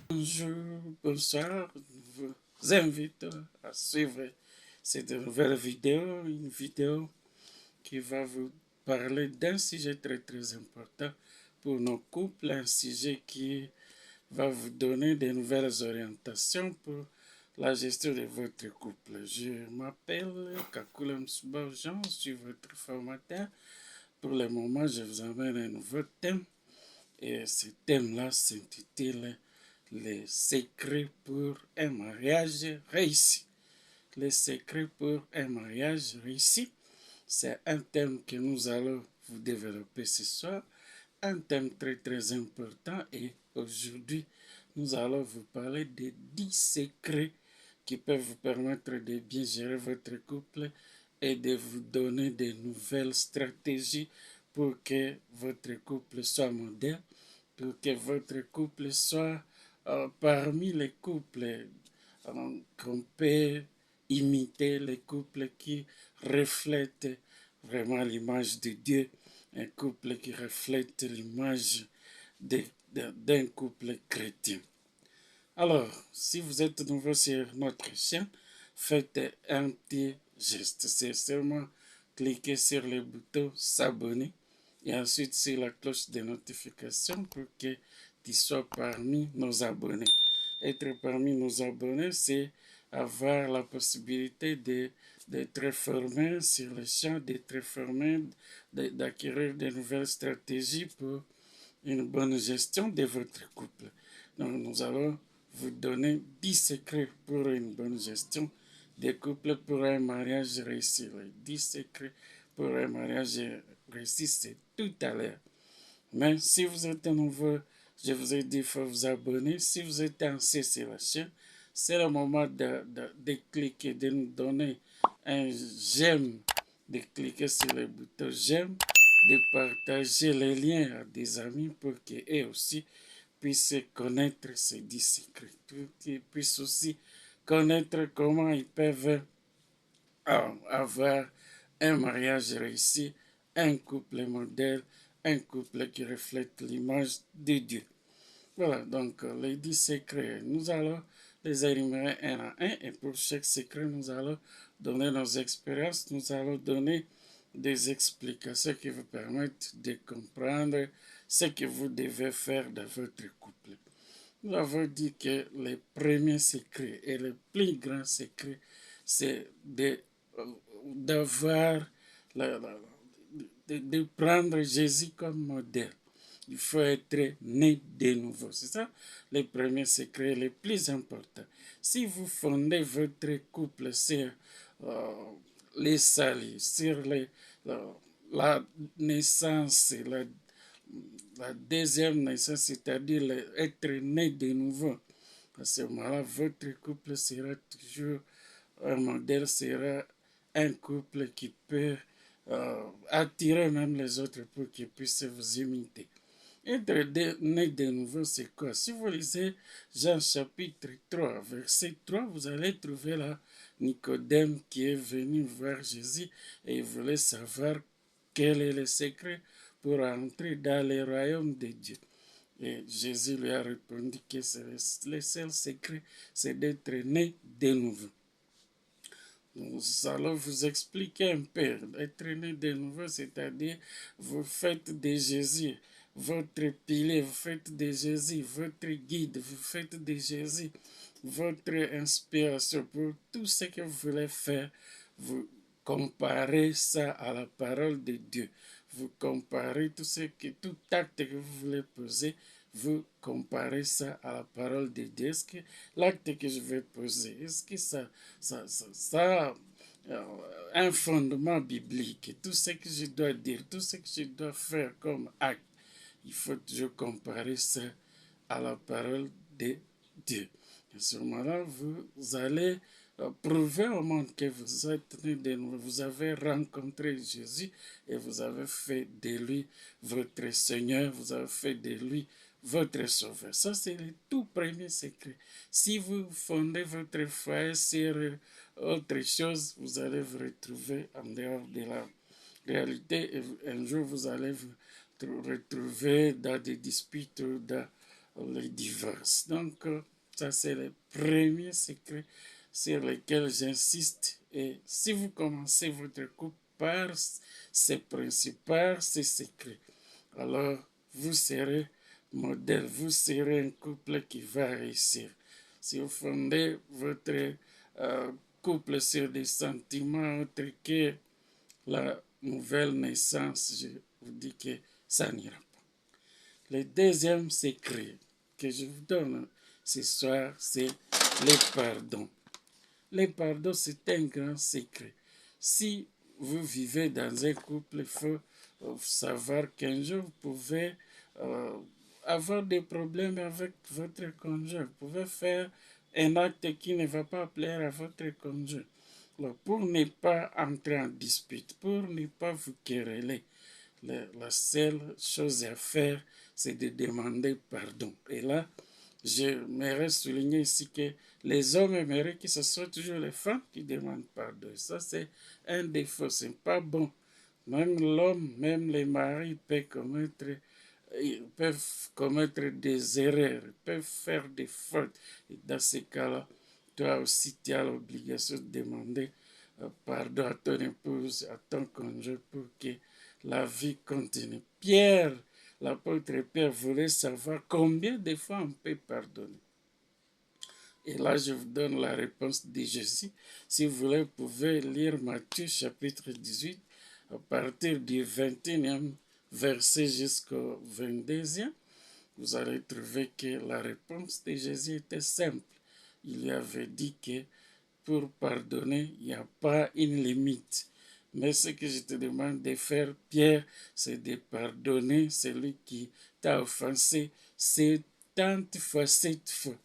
Bonjour, bonsoir. Je vous invite à suivre cette nouvelle vidéo, une vidéo qui va vous parler d'un sujet très très important pour nos couples, un sujet qui va vous donner de nouvelles orientations pour la gestion de votre couple. Je m'appelle Kakula Msubajan, je suis votre formateur. Pour le moment, je vous emmène un nouveau thème et ce thème-là s'intitule Les secrets pour un mariage réussi. Les secrets pour un mariage réussi, c'est un thème que nous allons vous développer ce soir, un thème très très important et aujourd'hui nous allons vous parler des 10 secrets qui peuvent vous permettre de bien gérer votre couple et de vous donner de nouvelles stratégies pour que votre couple soit moderne, pour que votre couple soit parmi les couples qu'on peut imiter, les couples qui reflètent vraiment l'image de Dieu, un couple qui reflète l'image d'un couple chrétien. Alors, si vous êtes nouveau sur notre chaîne, faites un petit geste. C'est seulement cliquer sur le bouton s'abonner et ensuite sur la cloche de notification pour que tu sois parmi nos abonnés. Être parmi nos abonnés, c'est avoir la possibilité d'être formé sur le champ, d'être formé, d'acquérir de nouvelles stratégies pour une bonne gestion de votre couple. Donc, nous allons vous donner 10 secrets pour une bonne gestion des couples pour un mariage réussi. Les 10 secrets pour un mariage réussi, c'est tout à l'heure. Mais si vous êtes nouveau, je vous ai dit qu'il faut vous abonner. Si vous êtes ancien sur la chaîne, c'est le moment de cliquer, de nous donner un j'aime, de cliquer sur le bouton j'aime, de partager les liens à des amis pour qu'eux aussi puissent connaître ces 10 secrets, pour qu'ils puissent aussi connaître comment ils peuvent avoir un mariage réussi, un couple modèle, un couple qui reflète l'image de Dieu. Voilà, donc les 10 secrets, nous allons les énumérer un à un et pour chaque secret, nous allons donner nos expériences, nous allons donner des explications qui vous permettent de comprendre ce que vous devez faire dans votre couple. Nous avons dit que le premier secret et le plus grand secret, c'est d'avoir, de prendre Jésus comme modèle. Il faut être né de nouveau. C'est ça le premier secret, le plus important. Si vous fondez votre couple sur euh, les salis, sur la naissance, la deuxième naissance, c'est-à-dire être né de nouveau, à ce moment-là, votre couple sera toujours un modèle, sera un couple qui peut attirer même les autres pour qu'ils puissent vous imiter. Être né de nouveau, c'est quoi? Si vous lisez Jean chapitre 3, verset 3, vous allez trouver là Nicodème qui est venu voir Jésus et il voulait savoir quel est le secret pour entrer dans le royaume de Dieu. Et Jésus lui a répondu que le seul secret, c'est d'être né de nouveau. Nous allons vous expliquer un peu. Être né de nouveau, c'est-à-dire vous faites de Jésus votre pilier, vous faites de Jésus votre guide, vous faites de Jésus votre inspiration pour tout ce que vous voulez faire. Vous comparez ça à la parole de Dieu. Vous comparez tout acte que vous voulez poser, vous comparez ça à la parole de Dieu. Est-ce que l'acte que je vais poser, est-ce que ça a un fondement biblique? Tout ce que je dois dire, tout ce que je dois faire comme acte, il faut toujours comparer ça à la parole de Dieu. À ce moment-là, vous allez prouver au monde que vous êtes né de nouveau. Vous avez rencontré Jésus et vous avez fait de lui votre Seigneur, vous avez fait de lui votre sauveur. Ça, c'est le tout premier secret. Si vous fondez votre foi sur autre chose, vous allez vous retrouver en dehors de la réalité et un jour vous allez vous retrouver dans des disputes, dans les divorces. Donc, ça, c'est le premier secret sur lequel j'insiste. Et si vous commencez votre couple par ces principes, par ces secrets, alors vous serez modèle, vous serez un couple qui va réussir. Si vous fondez votre couple sur des sentiments autres que la nouvelle naissance, je vous dis que ça n'ira pas. Le deuxième secret que je vous donne ce soir, c'est le pardon. Le pardon, c'est un grand secret. Si vous vivez dans un couple, il faut savoir qu'un jour, vous pouvez avoir des problèmes avec votre conjoint. Vous pouvez faire un acte qui ne va pas plaire à votre conjoint. Alors, pour ne pas entrer en dispute, pour ne pas vous quereller, la seule chose à faire, c'est de demander pardon. Et là, j'aimerais souligner ici que les hommes aimeraient que ce soit toujours les femmes qui demandent pardon. Et ça, c'est un défaut, c'est pas bon. Même l'homme, même les maris ils peuvent commettre des erreurs, ils peuvent faire des fautes. Et dans ces cas-là, toi aussi, tu as l'obligation de demander pardon à ton épouse, à ton conjoint pour que la vie continue. Pierre, l'apôtre Pierre, voulait savoir combien de fois on peut pardonner. Et là, je vous donne la réponse de Jésus. Si vous voulez, vous pouvez lire Matthieu chapitre 18 à partir du 21e verset jusqu'au 22e. Vous allez trouver que la réponse de Jésus était simple. Il lui avait dit que pour pardonner, il n'y a pas une limite. Mais ce que je te demande de faire, Pierre, c'est de pardonner celui qui t'a offensé 70 fois 7 fois.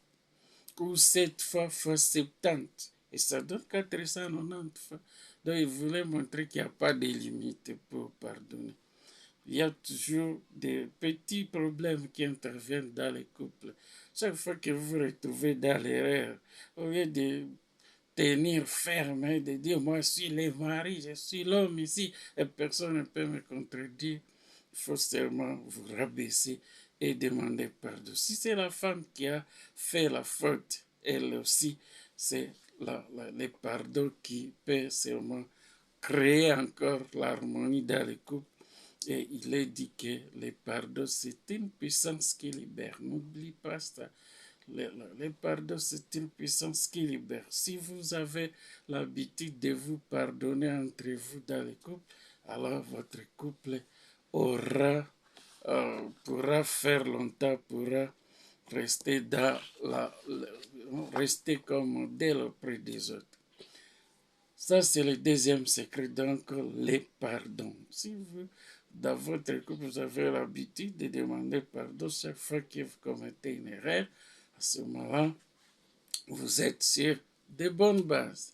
Ou 7 fois fois 70. Et ça donne 490 fois. Donc il voulait montrer qu'il n'y a pas de limite pour pardonner. Il y a toujours des petits problèmes qui interviennent dans les couples. Chaque fois que vous vous retrouvez dans l'erreur, au lieu de tenir ferme et de dire moi je suis le mari, je suis l'homme ici et personne ne peut me contredire, il faut seulement vous rabaisser et demander pardon. Si c'est la femme qui a fait la faute, elle aussi, c'est le pardon qui peut seulement créer encore l'harmonie dans le couple. Et il est dit que le pardon, c'est une puissance qui libère. N'oublie pas ça. Le pardon, c'est une puissance qui libère. Si vous avez l'habitude de vous pardonner entre vous dans le couple, alors votre couple aura, pourra faire longtemps, pourra rester, rester comme modèle auprès des autres. Ça, c'est le deuxième secret, donc les pardons. Si vous, dans votre couple, vous avez l'habitude de demander pardon chaque fois que vous commettez une erreur, à ce moment-là, vous êtes sur de bonnes bases.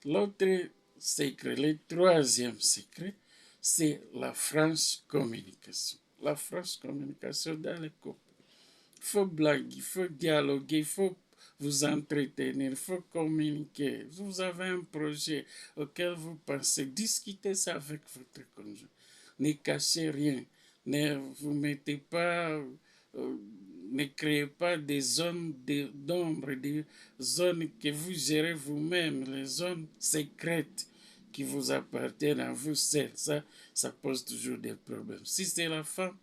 L'autre secret, le troisième secret, c'est la franche communication. La franche communication dans le couple. Il faut blaguer, il faut dialoguer, il faut vous entretenir, il faut communiquer. Vous avez un projet auquel vous pensez, discutez ça avec votre conjoint. Ne cachez rien, ne vous mettez pas, ne créez pas des zones d'ombre, des zones que vous gérez vous-même, les zones secrètes qui vous appartiennent à vous seuls. Ça pose toujours des problèmes. Si c'est la femme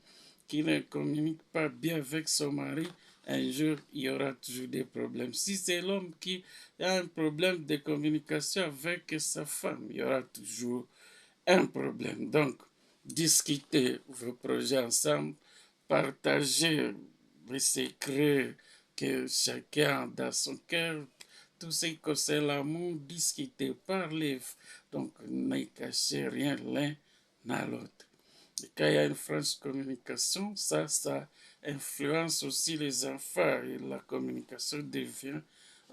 qui ne communique pas bien avec son mari, un jour, il y aura toujours des problèmes. Si c'est l'homme qui a un problème de communication avec sa femme, il y aura toujours un problème. Donc, discutez vos projets ensemble, partagez les secrets que chacun a dans son cœur, tout ce que c'est l'amour, discutez, parlez. Donc, ne cachez rien l'un à l'autre. Et quand il y a une franche communication, ça influence aussi les enfants et la communication devient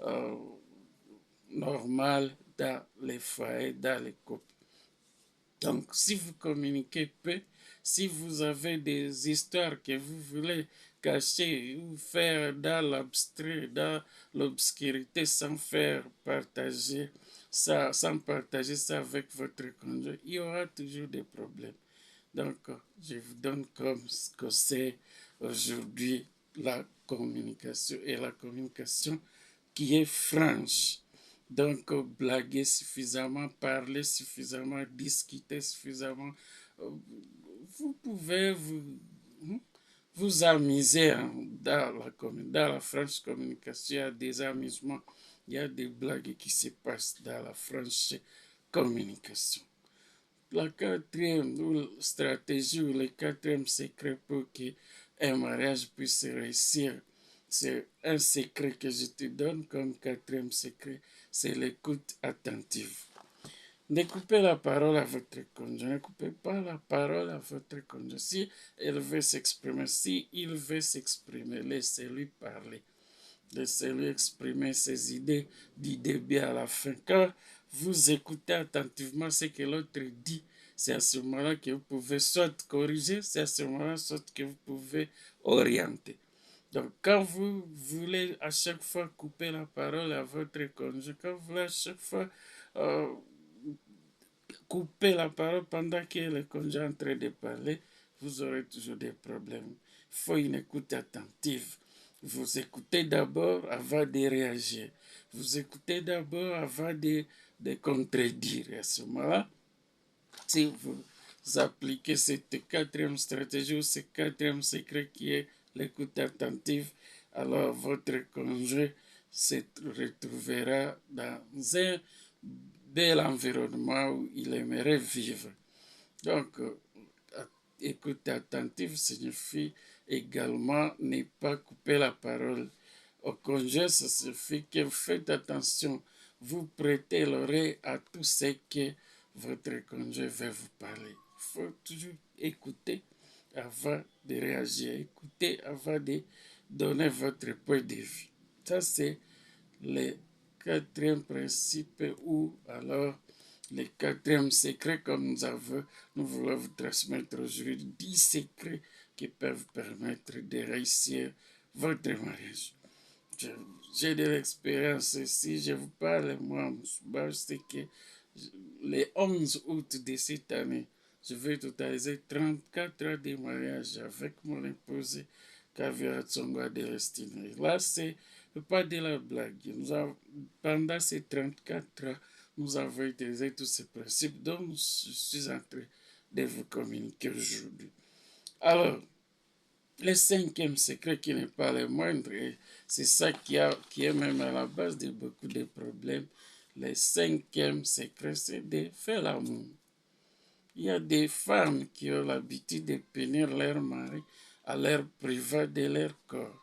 euh, normale dans les foyers, dans les couples. Donc, si vous communiquez peu, si vous avez des histoires que vous voulez cacher ou faire dans l'abstrait, dans l'obscurité, sans faire partager ça, sans partager ça avec votre conjoint, il y aura toujours des problèmes. Donc, je vous donne comme ce que c'est aujourd'hui la communication et la communication qui est franche. Donc, blaguer suffisamment, parler suffisamment, discuter suffisamment. Vous pouvez vous amuser dans la franche communication. Il y a des amusements, il y a des blagues qui se passent dans la franche communication. La quatrième stratégie ou le quatrième secret pour qu'un mariage puisse réussir, c'est un secret que je te donne comme quatrième secret, c'est l'écoute attentive. Ne coupez la parole à votre conjoint, ne coupez pas la parole à votre conjoint. Si elle veut s'exprimer, si il veut s'exprimer, laissez-lui parler. Laissez-lui exprimer ses idées du début à la fin. Quand vous écoutez attentivement ce que l'autre dit, c'est à ce moment-là que vous pouvez soit corriger, c'est à ce moment-là soit que vous pouvez orienter. Donc, quand vous voulez à chaque fois couper la parole à votre conjoint, quand vous voulez à chaque fois couper la parole pendant que le conjoint est en train de parler, vous aurez toujours des problèmes. Il faut une écoute attentive. Vous écoutez d'abord avant de réagir. Vous écoutez d'abord avant de contredire. Et à ce moment-là, si vous appliquez cette quatrième stratégie ou ce quatrième secret qui est l'écoute attentive, alors votre conjoint se retrouvera dans un bel environnement où il aimerait vivre. Donc, écoute attentive signifie également ne pas couper la parole au conjoint. Ça signifie que vous faites attention, vous prêtez l'oreille à tout ce que votre conjoint veut vous parler. Il faut toujours écouter avant de réagir, écouter avant de donner votre point de vue. Ça, c'est le quatrième principe ou alors le quatrième secret comme nous voulons vous transmettre aujourd'hui 10 secrets qui peuvent permettre de réussir votre mariage. J'ai de l'expérience ici, je vous parle, moi, c'est que le 11 août de cette année, je vais totaliser 34 ans de mariage avec mon épouse Kavira Tsonga de Restine. Là, c'est pas de la blague. Pendant ces 34 ans, nous avons utilisé tous ces principes dont je suis en train de vous communiquer aujourd'hui. Alors, le cinquième secret qui n'est pas le moindre, et c'est ça qui est même à la base de beaucoup de problèmes, le cinquième secret, c'est de faire l'amour. Il y a des femmes qui ont l'habitude de punir leur mari à l'air privé de leur corps.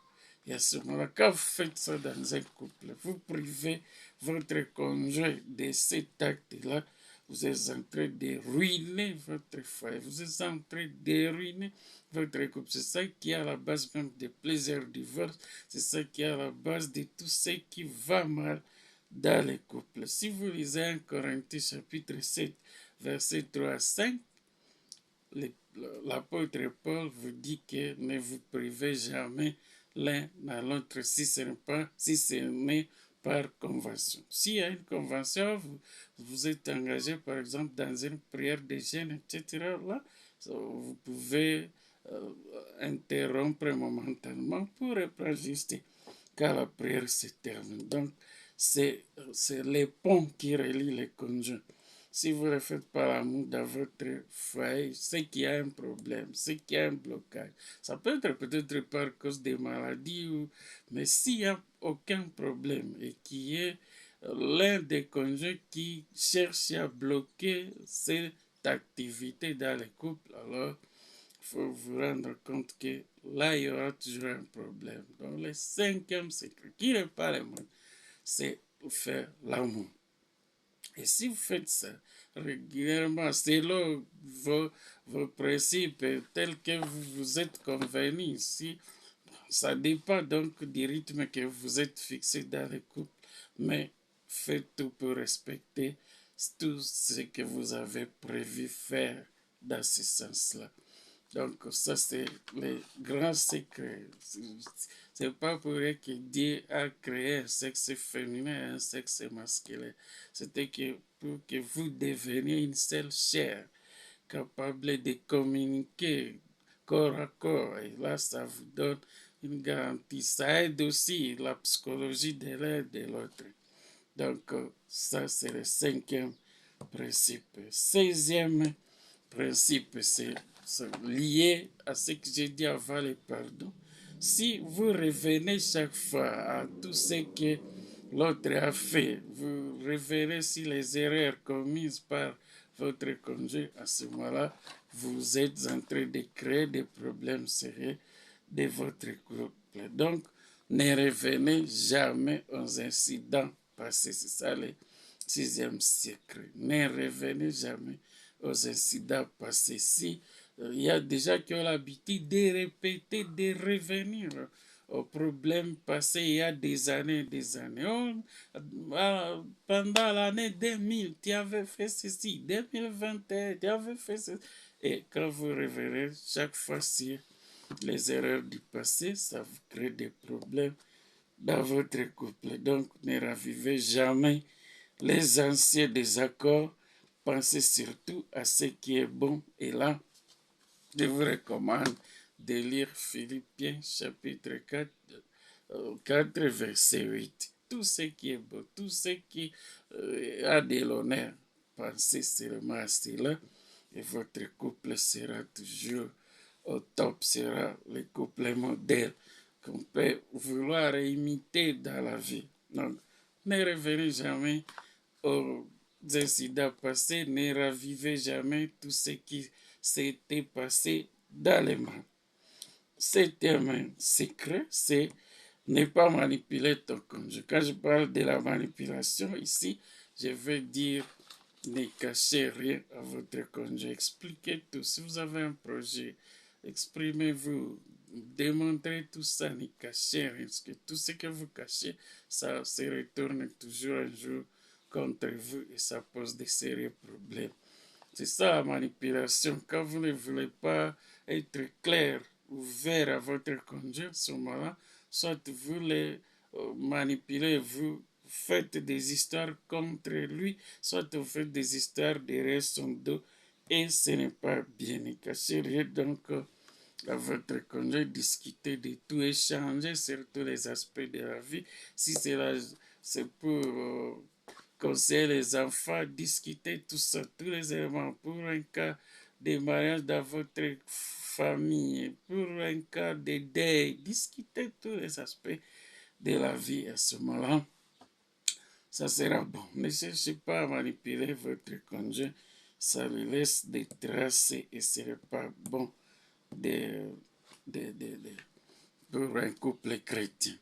Et à ce moment-là, quand vous faites ça dans un couple, vous privez votre conjoint de cet acte-là, vous êtes en train de ruiner votre foyer, vous êtes en train de ruiner votre couple. C'est ça qui est à la base même de plusieurs divorces, c'est ça qui est à la base de tout ce qui va mal dans les couples. Si vous lisez 1 Corinthiens chapitre 7, verset 3 à 5, l'apôtre Paul vous dit que ne vous privez jamais l'un à l'autre si ce n'est par convention. S'il y a une convention, vous êtes engagé par exemple dans une prière de jeûne, etc. Là, vous pouvez interrompre momentanément pour reprendre juste quand la prière se termine. Donc, c'est les ponts qui relient les conjoints. Si vous ne faites pas l'amour dans votre foyer, c'est qu'il y a un problème, c'est qu'il y a un blocage. Ça peut être peut-être par cause des maladies, mais s'il n'y a aucun problème et qu'il y ait l'un des conjoints qui cherche à bloquer cette activité dans le couple, alors il faut vous rendre compte que là, il y aura toujours un problème. Donc, le cinquième secret, qui n'est pas le monde, c'est faire l'amour. Et si vous faites ça régulièrement, selon vos principes tels que vous vous êtes convenus ici, ça dépend donc du rythme que vous êtes fixé dans le couple, mais faites tout pour respecter tout ce que vous avez prévu faire dans ce sens-là. Donc, ça, c'est le grand secret. C'est pas pour rien que Dieu a créé un sexe féminin et un sexe masculin. C'était que pour que vous deveniez une seule chair, capable de communiquer corps à corps. Et là, ça vous donne une garantie. Ça aide aussi la psychologie de l'un et de l'autre. Donc, ça, c'est le cinquième principe. Seizième principe, c'est lié à ce que j'ai dit avant le pardon. Si vous revenez chaque fois à tout ce que l'autre a fait, vous reverrez sur les erreurs commises par votre conjoint, à ce moment-là, vous êtes en train de créer des problèmes sérieux de votre couple. Donc, ne revenez jamais aux incidents passés. C'est ça le sixième siècle. Ne revenez jamais aux incidents passés. Si il y a déjà qui ont l'habitude de répéter, de revenir aux problèmes passés il y a des années, des années. Pendant l'année 2000, tu avais fait ceci. 2021, tu avais fait ceci. Et quand vous reverrez chaque fois sur les erreurs du passé, ça vous crée des problèmes dans votre couple. Donc, ne ravivez jamais les anciens désaccords. Pensez surtout à ce qui est bon. Et là, je vous recommande de lire Philippiens chapitre 4, 4 verset 8. Tout ce qui est beau, tout ce qui a de l'honneur, pensez seulement à cela et votre couple sera toujours au top, sera le couple modèle qu'on peut vouloir imiter dans la vie. Donc, ne revenez jamais aux incidents passés, ne ravivez jamais tout ce qui s'était passé dans les mains. Septième secret, c'est ne pas manipuler ton conjoint. Quand je parle de la manipulation ici, je veux dire ne cachez rien à votre conjoint. Expliquez tout. Si vous avez un projet, exprimez-vous, démontrez tout ça, ne cachez rien. Parce que tout ce que vous cachez, ça se retourne toujours un jour contre vous et ça pose des sérieux problèmes. C'est ça la manipulation. Quand vous ne voulez pas être clair, ouvert à votre conjoint, à ce moment-là, soit vous les manipulez, vous faites des histoires contre lui, soit vous faites des histoires derrière son dos, et ce n'est pas bien. Ne cachez rien donc à votre conjoint, discuter de tout, échanger sur tous les aspects de la vie. Si c'est pour conseiller les enfants, discuter tout ça, tous les éléments pour un cas de mariage dans votre famille, pour un cas de deuil, discuter tous les aspects de la vie à ce moment-là. Ça sera bon. Ne cherchez pas à manipuler votre conjoint, ça lui laisse des traces et ce n'est pas bon pour un couple chrétien.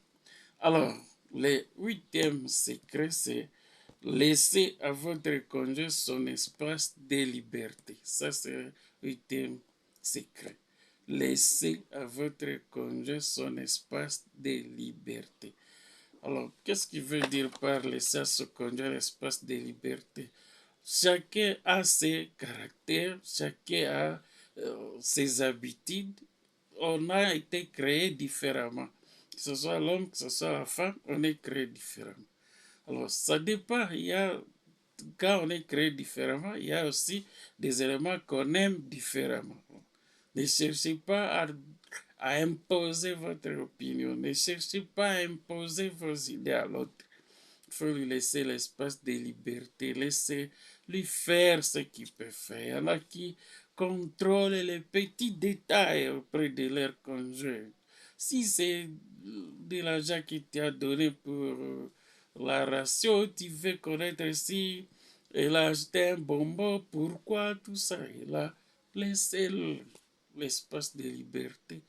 Alors, le huitième secret, c'est laisser à votre conjoint son espace de liberté. Ça, c'est le huitième secret. Laissez à votre conjoint son espace de liberté. Alors, qu'est-ce qu'il veut dire par laisser à son conjoint l'espace de liberté? Chacun a ses caractères, chacun a ses habitudes. On a été créé différemment. Que ce soit l'homme, que ce soit la femme, on est créé différemment. Alors, ça dépend. Quand on est créé différemment, il y a aussi des éléments qu'on aime différemment. Ne cherchez pas à imposer votre opinion. Ne cherchez pas à imposer vos idées à l'autre. Il faut lui laisser l'espace de liberté, laisser lui faire ce qu'il peut faire. Il y en a qui contrôlent les petits détails auprès de leur conjoint. Si c'est de l'argent qu'il t'a donné pour la ration, tu veux connaître si elle a acheté un bonbon, pourquoi tout ça. Et là, laissez l'espace de liberté.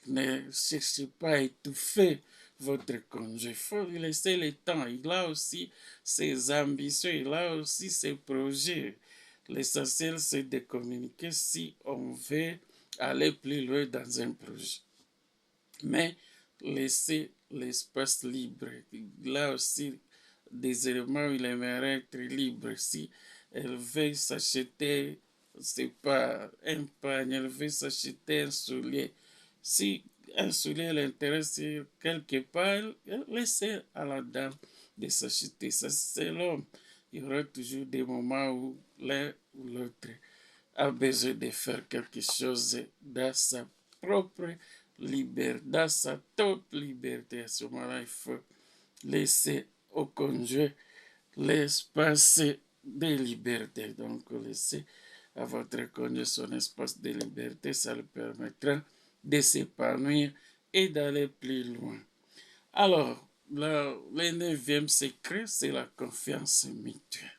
Ne cherchez pas à étouffer votre conjoint. Il faut lui laisser le temps. Il a aussi ses ambitions, il a aussi ses projets. L'essentiel, c'est de communiquer si on veut aller plus loin dans un projet. Mais laisser l'espace libre. Il a aussi des éléments où il aimerait être libre. Si elle veut s'acheter, c'est pas un panier, elle veut s'acheter un soulier. Si un soulier l'intéresse quelque part, laissez à la dame de s'acheter. Ça, c'est l'homme. Il y aura toujours des moments où l'un ou l'autre a besoin de faire quelque chose dans sa propre liberté, dans sa toute liberté. À ce moment-là, il faut laisser au conjoint l'espace de liberté. Donc, laissez à votre conjoint son espace de liberté, ça lui permettra de s'épanouir et d'aller plus loin. Alors, le neuvième secret, c'est la confiance mutuelle.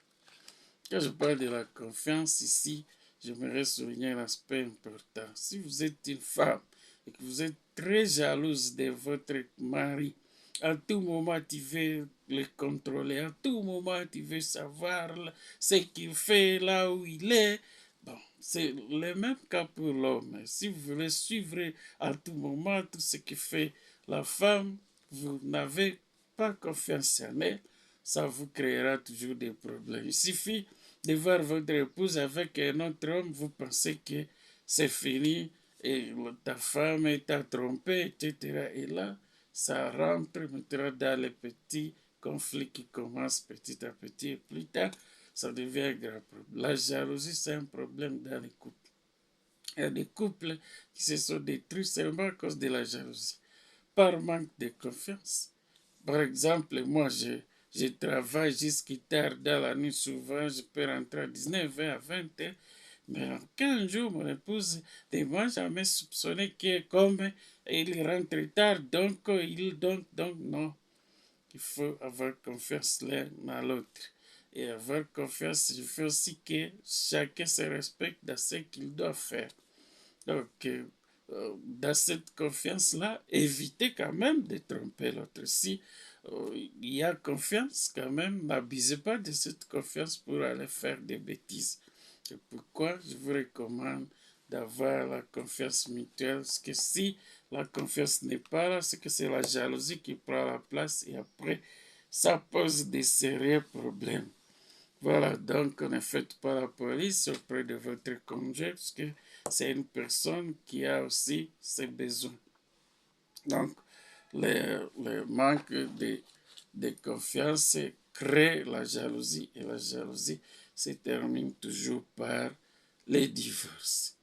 Quand je parle de la confiance ici, j'aimerais souligner un aspect important. Si vous êtes une femme et que vous êtes très jalouse de votre mari, à tout moment tu veux le contrôler, à tout moment tu veux savoir ce qu'il fait là où il est. Bon, c'est le même cas pour l'homme. Si vous voulez suivre à tout moment tout ce que fait la femme, vous n'avez pas confiance en elle, ça vous créera toujours des problèmes. Il suffit de voir votre épouse avec un autre homme, vous pensez que c'est fini et ta femme t'a trompé, etc. Et là, ça rentre maintenant dans les petits conflits qui commencent petit à petit et plus tard, ça devient un grave problème. La jalousie, c'est un problème dans les couples. Il y a des couples qui se sont détruits seulement à cause de la jalousie, par manque de confiance. Par exemple, moi, je travaille jusqu'à tard dans la nuit, souvent, je peux rentrer à 19h, à 20h. Mais en 15 jours, mon épouse ne m'a jamais soupçonné que comme il rentre tard, donc, non. Il faut avoir confiance l'un à l'autre. Et avoir confiance, il faut aussi que chacun se respecte dans ce qu'il doit faire. Donc, dans cette confiance-là, évitez quand même de tromper l'autre. Si il y a confiance, quand même, n'abusez pas de cette confiance pour aller faire des bêtises. C'est pourquoi je vous recommande d'avoir la confiance mutuelle. Parce que si la confiance n'est pas là, c'est que c'est la jalousie qui prend la place et après, ça pose des sérieux problèmes. Voilà, donc ne faites pas la police auprès de votre conjoint parce que c'est une personne qui a aussi ses besoins. Donc, le manque de confiance crée la jalousie et la jalousie se termine toujours par les divorces.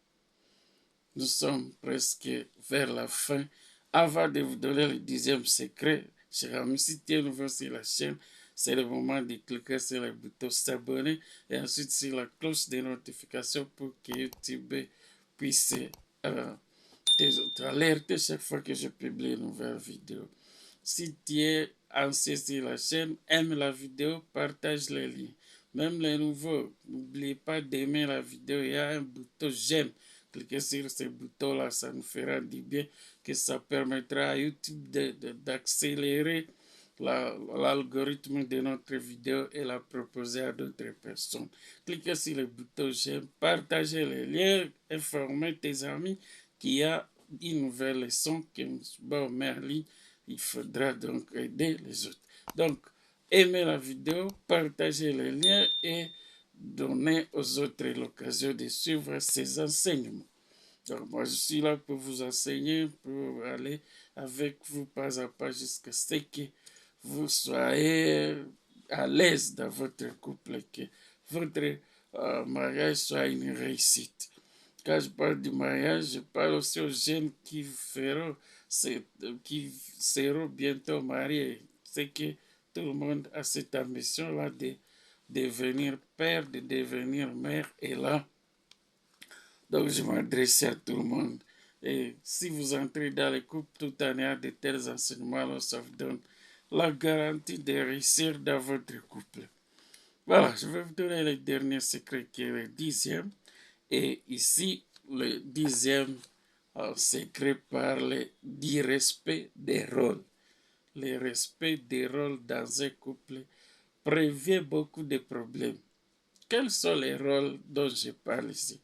Nous sommes presque vers la fin. Avant de vous donner le 10e secret, cher ami, si tu es nouveau sur la chaîne, c'est le moment de cliquer sur le bouton s'abonner et ensuite sur la cloche de notification pour que YouTube puisse t'alerter chaque fois que je publie une nouvelle vidéo. Si tu es ancien sur la chaîne, aime la vidéo, partage les liens. Même les nouveaux, n'oubliez pas d'aimer la vidéo. Il y a un bouton j'aime. Cliquez sur ce bouton-là, ça nous fera du bien, que ça permettra à YouTube d'accélérer l'algorithme de notre vidéo et la proposer à d'autres personnes. Cliquez sur le bouton j'aime, partagez les liens, informez tes amis qu'il y a une nouvelle leçon que nous met en ligne. Il faudra donc aider les autres. Donc, aimez la vidéo, partagez les liens et donnez aux autres l'occasion de suivre ces enseignements. Donc, moi, je suis là pour vous enseigner, pour aller avec vous pas à pas jusqu'à ce que vous soyez à l'aise dans votre couple, que votre mariage soit une réussite. Quand je parle du mariage, je parle aussi aux jeunes qui seront bientôt mariés. C'est que tout le monde a cette ambition-là de devenir père, de devenir mère. Et là, donc je m'adresse à tout le monde. Et si vous entrez dans les couples tout en ayant de tels enseignements, alors ça vous donne la garantie de réussir dans votre couple. Voilà, je vais vous donner le dernier secret qui est le 10e. Et ici, le 10e secret parle du respect des rôles. Le respect des rôles dans un couple prévient beaucoup de problèmes. Quels sont les rôles dont je parle ici?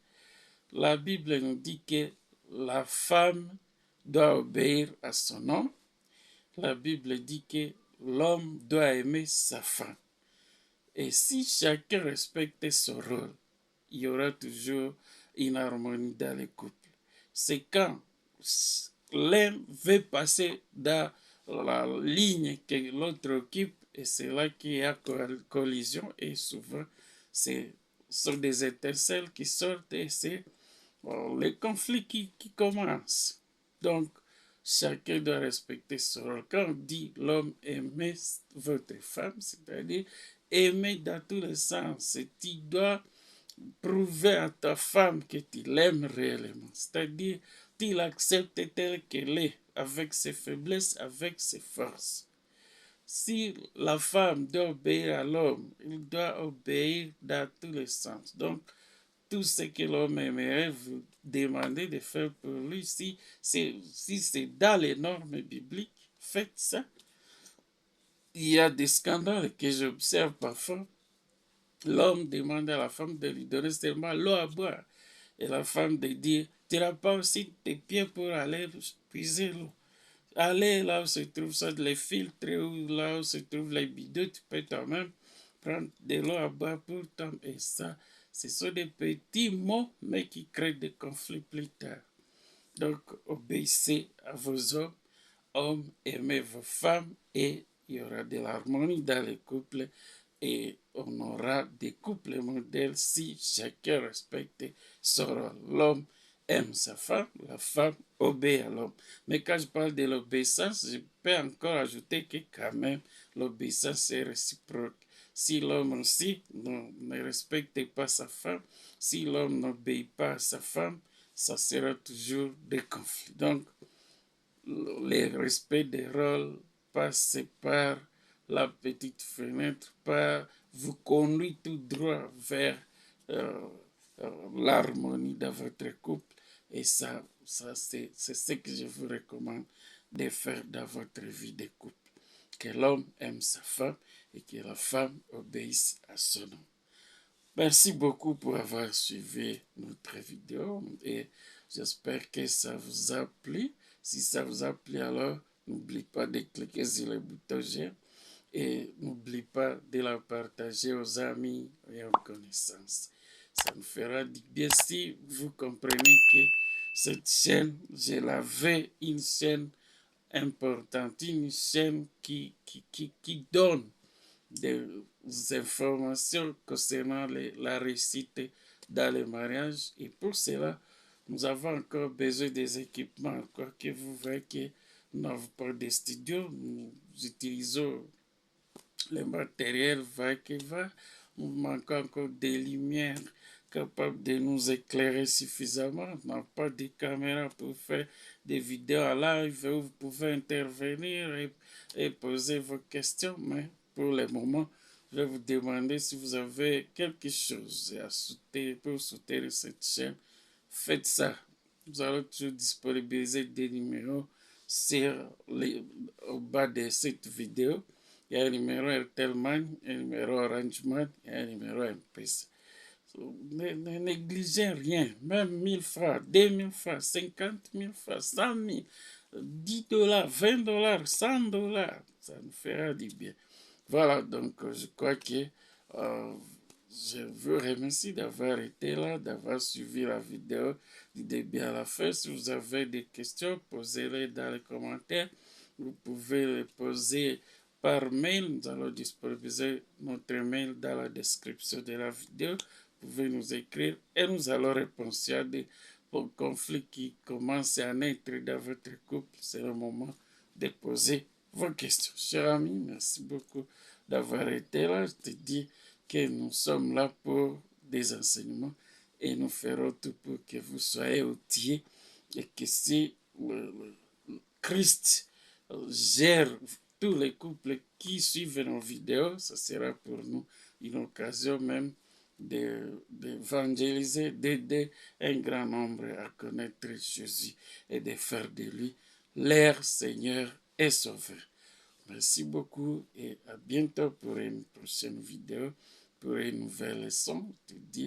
La Bible nous dit que la femme doit obéir à son homme. La Bible dit que l'homme doit aimer sa femme. Et si chacun respecte son rôle, il y aura toujours une harmonie dans le couple. C'est quand l'un veut passer dans la ligne que l'autre occupe et c'est là qu'il y a collision et souvent ce sont des étincelles qui sortent et c'est les conflits qui commencent. Donc, chacun doit respecter son rôle. Quand on dit l'homme aimez votre femme, c'est-à-dire aimer dans tous les sens, tu dois prouver à ta femme que tu l'aimes réellement, c'est-à-dire tu l'acceptes telle qu'elle est, avec ses faiblesses, avec ses forces. Si la femme doit obéir à l'homme, il doit obéir dans tous les sens. Donc, tout ce que l'homme aimerait vous demander de faire pour lui, si c'est dans les normes bibliques, faites ça. Il y a des scandales que j'observe parfois. L'homme demande à la femme de lui donner seulement l'eau à boire. Et la femme de dire, tu n'as pas aussi tes pieds pour aller puiser l'eau. Aller là où se trouvent ça, les filtres, ou là où se trouvent les bidons, tu peux toi-même prendre de l'eau à boire pour toi. Et ça, ce sont des petits mots, mais qui créent des conflits plus tard. Donc, obéissez à vos hommes, aimez vos femmes, et il y aura de l'harmonie dans les couples, et on aura des couples modèles si chacun respecte son rôle. L'homme aime sa femme, la femme obéit à l'homme. Mais quand je parle de l'obéissance, je peux encore ajouter que quand même l'obéissance est réciproque. Si l'homme aussi ne respecte pas sa femme, si l'homme n'obéit pas à sa femme, ça sera toujours des conflits. Donc, le respect des rôles passe par la petite fenêtre, par vous conduit tout droit vers l'harmonie dans votre couple. Et ça c'est ce que je vous recommande de faire dans votre vie de couple. Que l'homme aime sa femme et que la femme obéisse à son homme. Merci beaucoup pour avoir suivi notre vidéo et j'espère que ça vous a plu. Si ça vous a plu, alors n'oubliez pas de cliquer sur le bouton j'aime et n'oubliez pas de la partager aux amis et aux connaissances. Ça nous fera du bien si vous comprenez que cette chaîne, je l'avais une chaîne importante, une chaîne qui donne des informations concernant la réussite dans le mariage. Et pour cela, nous avons encore besoin des équipements. Quoique vous voyez que nous n'avons pas de studio, nous utilisons le matériel va qui va. Nous manquons encore des lumières capables de nous éclairer suffisamment. On n'a pas de caméra pour faire des vidéos à live où vous pouvez intervenir et poser vos questions. Mais pour le moment, je vais vous demander si vous avez quelque chose à soutenir pour soutenir cette chaîne. Faites ça. Nous allons toujours disponibiliser des numéros au bas de cette vidéo. Il y a un numéro Airtelman, un numéro Orangeman et un numéro M-Pesa. Ne négligez rien, même 1000 francs, 2000 francs, 50 000 francs, 100 000, 10 dollars, 20 dollars, 100 dollars, ça nous fera du bien. Voilà, donc je crois que je vous remercie d'avoir été là, d'avoir suivi la vidéo du début à la fin. Si vous avez des questions, posez-les dans les commentaires. Vous pouvez les poser par mail. Nous allons disponibiliser notre mail dans la description de la vidéo. Vous pouvez nous écrire et nous allons répondre à des conflits qui commencent à naître dans votre couple. C'est le moment de poser vos questions. Chers amis, merci beaucoup d'avoir été là. Je te dis que nous sommes là pour des enseignements et nous ferons tout pour que vous soyez outillés et que si Christ gère tous les couples qui suivent nos vidéos, ce sera pour nous une occasion même d'évangéliser, d'aider un grand nombre à connaître Jésus et de faire de lui leur Seigneur et Sauveur. Merci beaucoup et à bientôt pour une prochaine vidéo, pour une nouvelle leçon.